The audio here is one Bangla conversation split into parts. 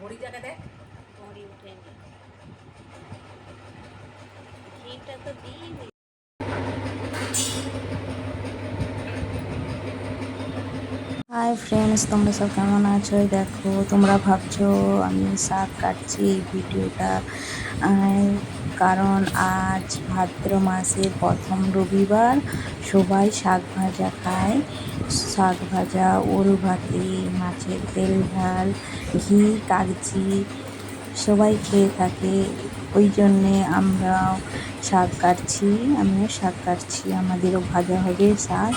ঘড়িটাকে দেখ। ঘড়ি উঠেনি, ঘিটা তো দিইনি। হাই ফ্রেন্ডস, তোমরা সব কেমন আছো? দেখো, তোমরা ভাবছো আমি শাক কাটছি এই ভিডিওটা কারণ আজ ভাদ্র মাসের প্রথম রবিবার, সবাই শাক ভাজা খায়। শাক ভাজা, ওল ভাতে, মাছের তেল ঝাল, ঘি, কাগজি সবাই খেয়ে থাকে। ওই জন্যে আমরাও শাক কাটছি, আমিও শাক কাটছি। আমাদেরও ভাজা হবে শাক,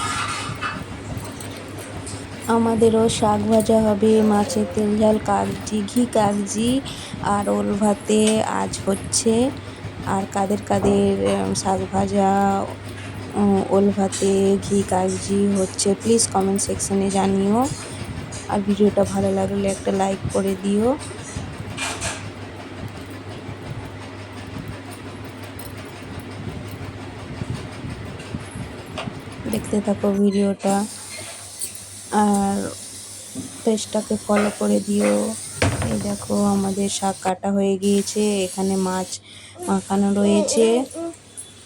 আমাদেরও শাক ভাজা হবে, মাছের তেল ঝাল, কাগজি, ঘি কাগজি আর ওল ভাতে আজ হচ্ছে। আর কাদের কাদের শাক ভাজা, ওল ভাতে, ঘি কাগজি হচ্ছে প্লিজ কমেন্ট সেকশনে জানিও। আর ভিডিওটা ভালো লাগলে একটা লাইক করে দিও। দেখতে থাকো ভিডিওটা আর পেজটাকে ফলো করে দিও। এই দেখো আমাদের শাক কাটা হয়ে গিয়েছে, এখানে মাছ মাখানো রয়েছে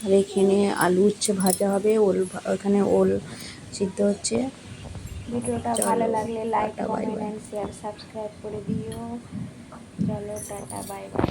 আর এখানে আলু উচ্ছে ভাজা হবে, এখানে ওল সিদ্ধ হচ্ছে। ভিডিওটা ভালো চলো, লাগলে like, tata, bye comment bye. And share, subscribe করে দিও। চলো টাটা, বাই বাই।